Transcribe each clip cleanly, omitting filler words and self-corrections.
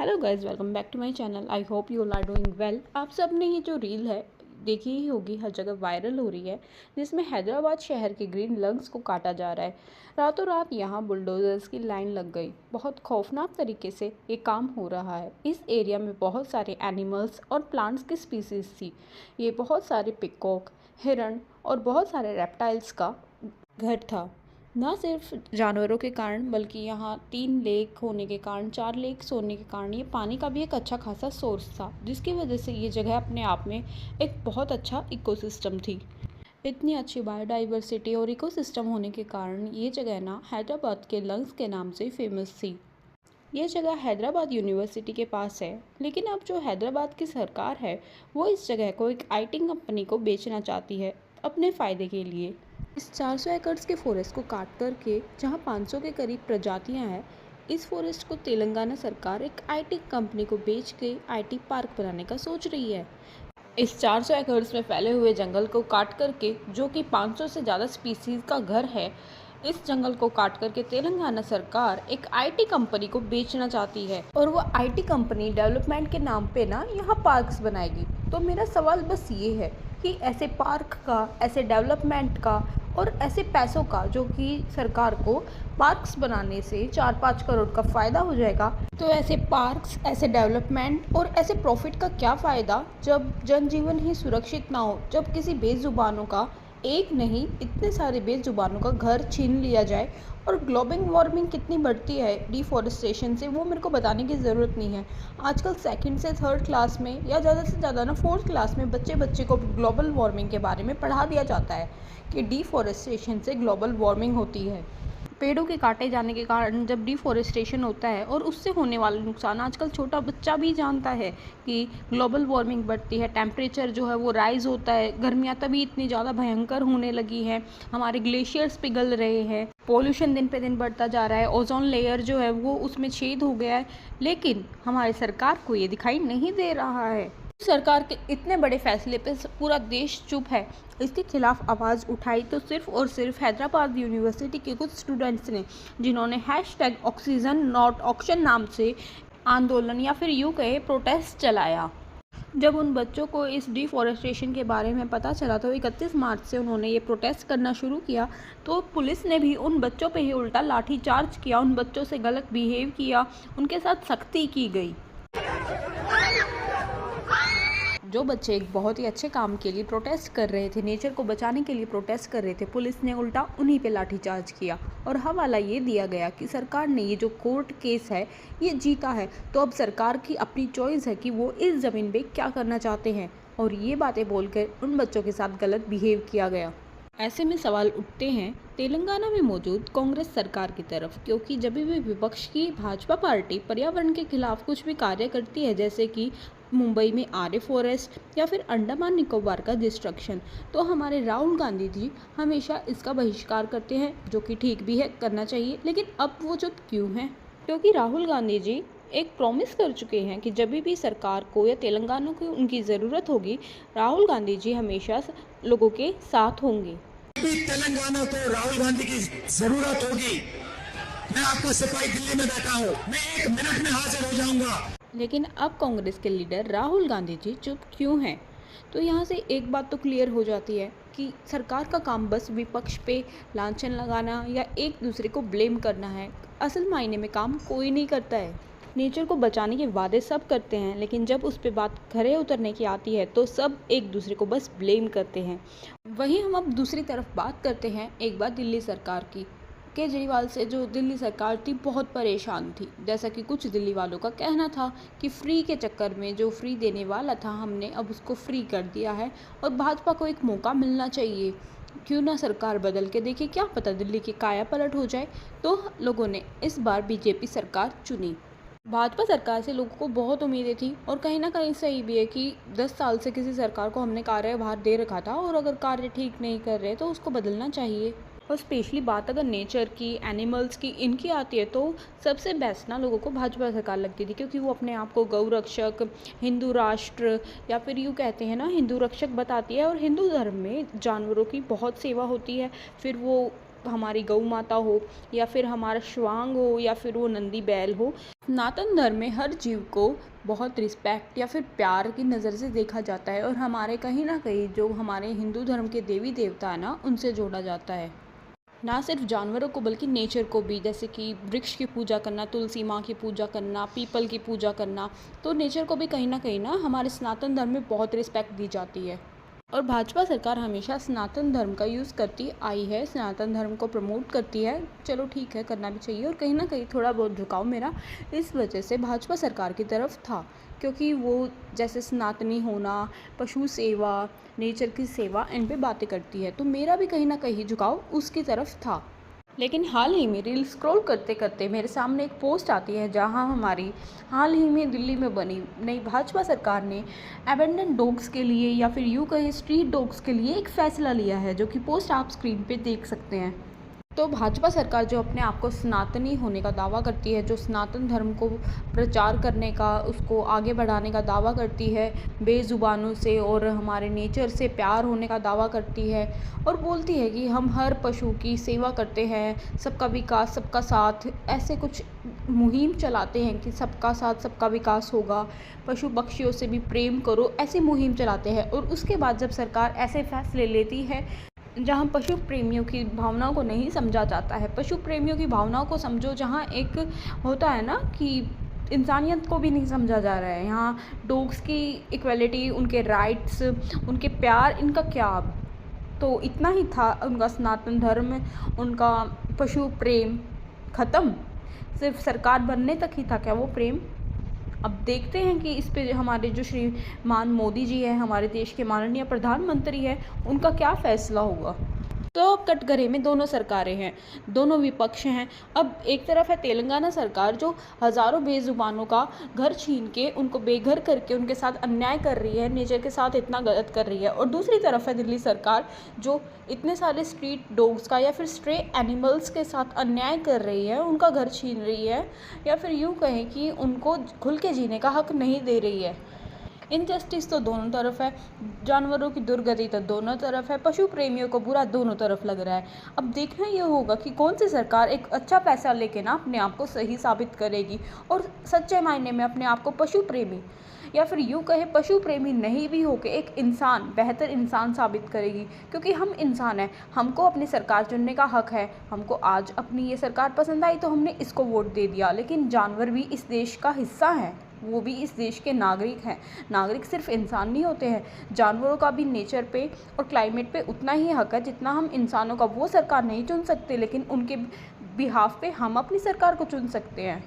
Hello guys, welcome back to my channel. I hope you all are doing well. आप सब ने ये जो रील है देखी ही होगी, हर जगह वायरल हो रही है, जिसमें हैदराबाद शहर के ग्रीन लंग्स को काटा जा रहा है। रातों रात यहाँ बुलडोजर्स की लाइन लग गई। बहुत खौफनाक तरीके से ये काम हो रहा है। इस एरिया में बहुत सारे एनिमल्स और प्लांट्स की स्पीसीज थी। ये बहुत सारे पिकॉक, हिरण और बहुत सारे रेप्टाइल्स का घर था। ना सिर्फ जानवरों के कारण बल्कि यहाँ 3 लेक होने के कारण, 4 लेक्स होने के कारण ये पानी का भी एक अच्छा खासा सोर्स था, जिसकी वजह से ये जगह अपने आप में एक बहुत अच्छा इकोसिस्टम थी। इतनी अच्छी बायोडाइवर्सिटी और इकोसिस्टम होने के कारण ये जगह ना हैदराबाद के लंग्स के नाम से फेमस थी। ये जगह हैदराबाद यूनिवर्सिटी के पास है, लेकिन अब जो हैदराबाद की सरकार है वो इस जगह को एक आईटी कंपनी को बेचना चाहती है अपने फ़ायदे के लिए। इस 400 एकड़ के फॉरेस्ट को काट करके, जहां 500 के करीब प्रजातियां हैं, इस फॉरेस्ट को तेलंगाना सरकार एक आईटी कंपनी को बेच के आईटी पार्क बनाने का सोच रही है। इस 400 एकड़ में फैले हुए जंगल को काट करके, जो कि 500 से ज़्यादा स्पीसीज का घर है, इस जंगल को काट करके तेलंगाना सरकार एक आईटी कंपनी को बेचना चाहती है और वो आईटी कंपनी डेवलपमेंट के नाम पे ना यहाँ पार्क्स बनाएगी। तो मेरा सवाल बस ये है कि ऐसे पार्क का, ऐसे डेवलपमेंट का और ऐसे पैसों का, जो कि सरकार को पार्क्स बनाने से 4-5 करोड़ का फ़ायदा हो जाएगा, तो ऐसे पार्क्स, ऐसे डेवलपमेंट और ऐसे प्रॉफिट का क्या फ़ायदा जब जनजीवन ही सुरक्षित ना हो, जब किसी बेजुबानों का, एक नहीं इतने सारे बेजुबानों का घर छीन लिया जाए। और ग्लोबल वार्मिंग कितनी बढ़ती है डिफॉरेस्टेशन से, वो मेरे को बताने की ज़रूरत नहीं है। आजकल 2nd से 3rd क्लास में या ज़्यादा से ज़्यादा ना 4th क्लास में बच्चे को ग्लोबल वार्मिंग के बारे में पढ़ा दिया जाता है कि डिफॉरेस्टेशन से ग्लोबल वार्मिंग होती है। पेड़ों के काटे जाने के कारण जब डिफॉरेस्टेशन होता है और उससे होने वाले नुकसान आजकल छोटा बच्चा भी जानता है कि ग्लोबल वार्मिंग बढ़ती है, टेम्परेचर जो है वो राइज़ होता है, गर्मियाँ तभी इतनी ज़्यादा भयंकर होने लगी हैं, हमारे ग्लेशियर्स पिघल रहे हैं, पॉल्यूशन दिन पे दिन बढ़ता जा रहा है, ओजोन लेयर जो है वो उसमें छेद हो गया है। लेकिन हमारी सरकार को ये दिखाई नहीं दे रहा है। सरकार के इतने बड़े फैसले पे पूरा देश चुप है। इसके खिलाफ आवाज़ उठाई तो सिर्फ और सिर्फ हैदराबाद यूनिवर्सिटी के कुछ स्टूडेंट्स ने, जिन्होंने #ऑक्सीजन नॉट ऑक्शन नाम से आंदोलन या फिर यूँ कहे प्रोटेस्ट चलाया। जब उन बच्चों को इस डिफॉरेस्टेशन के बारे में पता चला तो 31 मार्च से उन्होंने ये प्रोटेस्ट करना शुरू किया। तो पुलिस ने भी उन बच्चों पे ही उल्टा लाठी चार्ज किया, उन बच्चों से गलत बिहेव किया, उनके साथ सख्ती की गई। जो बच्चे एक बहुत ही अच्छे काम के लिए प्रोटेस्ट कर रहे थे, नेचर को बचाने के लिए प्रोटेस्ट कर रहे थे, पुलिस ने उल्टा उन्हीं पे लाठीचार्ज किया और हवाला ये दिया गया कि सरकार ने ये जो कोर्ट केस है ये जीता है, तो अब सरकार की अपनी चॉइस है कि वो इस ज़मीन पे क्या करना चाहते हैं। और ये बातें बोलकर उन बच्चों के साथ गलत बिहेव किया गया। ऐसे में सवाल उठते हैं तेलंगाना में मौजूद कांग्रेस सरकार की तरफ, क्योंकि जब भी विपक्ष की भाजपा पार्टी पर्यावरण के खिलाफ कुछ भी कार्य करती है, जैसे कि मुंबई में आरे फॉरेस्ट या फिर अंडमान निकोबार का डिस्ट्रक्शन, तो हमारे राहुल गांधी जी हमेशा इसका बहिष्कार करते हैं, जो कि ठीक भी है, करना चाहिए। लेकिन अब वो चुप क्यों हैं? क्योंकि राहुल गांधी जी एक प्रॉमिस कर चुके हैं कि जब भी सरकार को या तेलंगाना को उनकी ज़रूरत होगी, राहुल गांधी जी हमेशा लोगों के साथ होंगे। तेलंगाना को राहुल गांधी की जरूरत होगी, मैं आपका सिपाही दिल्ली में बैठा हूँ, मैं 1 मिनट में हाजिर हो जाऊंगा। लेकिन अब कांग्रेस के लीडर राहुल गांधी जी चुप क्यों हैं? तो यहाँ से एक बात तो क्लियर हो जाती है कि सरकार का काम बस विपक्ष पे लांछन लगाना या एक दूसरे को ब्लेम करना है। असल मायने में काम कोई नहीं करता है। नेचर को बचाने के वादे सब करते हैं, लेकिन जब उस पर बात खरे उतरने की आती है तो सब एक दूसरे को बस ब्लेम करते हैं। वहीं हम अब दूसरी तरफ बात करते हैं एक बार दिल्ली सरकार की। केजरीवाल से जो दिल्ली सरकार थी बहुत परेशान थी। जैसा कि कुछ दिल्ली वालों का कहना था कि फ्री के चक्कर में जो फ्री देने वाला था, हमने अब उसको फ्री कर दिया है और भाजपा को एक मौका मिलना चाहिए। क्यों ना सरकार बदल के देखे, क्या पता दिल्ली की काया पलट हो जाए। तो लोगों ने इस बार बीजेपी सरकार चुनी। भाजपा सरकार से लोगों को बहुत उम्मीदें थी और कहीं ना कहीं सही भी है कि 10 साल से किसी सरकार को हमने कार्यभार दे रखा था और अगर कार्य ठीक नहीं कर रहे तो उसको बदलना चाहिए। और स्पेशली बात अगर नेचर की, एनिमल्स की, इनकी आती है तो सबसे बेस्ट ना लोगों को भाजपा सरकार लगती थी, क्योंकि वो अपने आप को गौ रक्षक, हिंदू राष्ट्र या फिर यूँ कहते हैं ना हिंदू रक्षक बताती है। और हिंदू धर्म में जानवरों की बहुत सेवा होती है। फिर वो हमारी गौ माता हो या फिर हमारा श्वांग हो या फिर वो नंदी बैल हो। सनातन धर्म में हर जीव को बहुत रिस्पेक्ट या फिर प्यार की नज़र से देखा जाता है और हमारे कहीं ना कहीं जो हमारे हिंदू धर्म के देवी देवता है ना, उनसे जोड़ा जाता है। ना सिर्फ जानवरों को बल्कि नेचर को भी, जैसे कि वृक्ष की पूजा करना, तुलसी माँ की पूजा करना, पीपल की पूजा करना, तो नेचर को भी कहीं ना हमारे सनातन धर्म में बहुत रिस्पेक्ट दी जाती है। और भाजपा सरकार हमेशा सनातन धर्म का यूज़ करती आई है, सनातन धर्म को प्रमोट करती है। चलो ठीक है, करना भी चाहिए। और कहीं ना कहीं थोड़ा बहुत झुकाव मेरा इस वजह से भाजपा सरकार की तरफ था, क्योंकि वो जैसे सनातनी होना, पशु सेवा, नेचर की सेवा, इन पे बातें करती है, तो मेरा भी कहीं ना कहीं झुकाव उसकी तरफ था। लेकिन हाल ही में रील स्क्रॉल करते करते मेरे सामने एक पोस्ट आती है जहां हमारी हाल ही में दिल्ली में बनी नई भाजपा सरकार ने एबेंडन डॉग्स के लिए या फिर यूँ कहें स्ट्रीट डॉग्स के लिए एक फ़ैसला लिया है, जो कि पोस्ट आप स्क्रीन पे देख सकते हैं। तो भाजपा सरकार जो अपने आप को सनातनी होने का दावा करती है, जो सनातन धर्म को प्रचार करने का, उसको आगे बढ़ाने का दावा करती है, बेज़ुबानों से और हमारे नेचर से प्यार होने का दावा करती है और बोलती है कि हम हर पशु की सेवा करते हैं, सबका विकास सबका साथ, ऐसे कुछ मुहिम चलाते हैं कि सबका साथ सबका विकास होगा, पशु पक्षियों से भी प्रेम करो, ऐसी मुहिम चलाते हैं। और उसके बाद जब सरकार ऐसे फैसले लेती है जहाँ पशु प्रेमियों की भावनाओं को नहीं समझा जाता है, पशु प्रेमियों की भावनाओं को समझो, जहाँ एक होता है ना कि इंसानियत को भी नहीं समझा जा रहा है, यहाँ डॉग्स की इक्वलिटी, उनके राइट्स, उनके प्यार, इनका क्या अब। तो इतना ही था उनका सनातन धर्म, उनका पशु प्रेम ख़त्म, सिर्फ सरकार बनने तक ही था क्या वो प्रेम। अब देखते हैं कि इस पे हमारे जो श्रीमान मोदी जी हैं, हमारे देश के माननीय प्रधानमंत्री हैं, उनका क्या फ़ैसला होगा। तो अब कटघरे में दोनों सरकारें हैं, दोनों विपक्ष हैं। अब एक तरफ है तेलंगाना सरकार जो हज़ारों बेज़ुबानों का घर छीन के, उनको बेघर करके उनके साथ अन्याय कर रही है, नेचर के साथ इतना गलत कर रही है। और दूसरी तरफ है दिल्ली सरकार जो इतने सारे स्ट्रीट डॉग्स का या फिर स्ट्रे एनिमल्स के साथ अन्याय कर रही है, उनका घर छीन रही है, या फिर यूँ कहें कि उनको खुल के जीने का हक नहीं दे रही है। इनजस्टिस तो दोनों तरफ है, जानवरों की दुर्गति तो दोनों तरफ है, पशु प्रेमियों को बुरा दोनों तरफ लग रहा है। अब देखना ये होगा कि कौन सी सरकार एक अच्छा फैसला लेके ना अपने आप को सही साबित करेगी और सच्चे मायने में अपने आप को पशु प्रेमी या फिर यूँ कहे पशु प्रेमी नहीं भी होके एक इंसान, बेहतर इंसान साबित करेगी। क्योंकि हम इंसान हैं, हमको अपनी सरकार चुनने का हक है। हमको आज अपनी ये सरकार पसंद आई तो हमने इसको वोट दे दिया, लेकिन जानवर भी इस देश का हिस्सा हैं, वो भी इस देश के नागरिक हैं। नागरिक सिर्फ इंसान नहीं होते हैं, जानवरों का भी नेचर पे और क्लाइमेट पे उतना ही हक है जितना हम इंसानों का। वो सरकार नहीं चुन सकते, लेकिन उनके बिहाफ पे हम अपनी सरकार को चुन सकते हैं।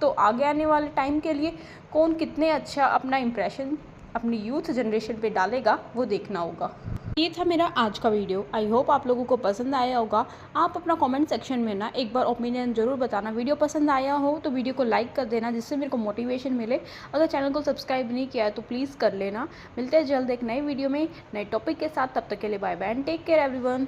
तो आगे आने वाले टाइम के लिए कौन कितने अच्छा अपना इम्प्रेशन अपनी यूथ जनरेशन पे डालेगा, वो देखना होगा। ये था मेरा आज का वीडियो। आई होप आप लोगों को पसंद आया होगा। आप अपना कमेंट सेक्शन में ना एक बार ओपिनियन ज़रूर बताना। वीडियो पसंद आया हो तो वीडियो को लाइक कर देना, जिससे मेरे को मोटिवेशन मिले। अगर चैनल को सब्सक्राइब नहीं किया है तो प्लीज़ कर लेना। मिलते हैं जल्द एक नए वीडियो में नए टॉपिक के साथ। तब तक के लिए bye bye and take care everyone.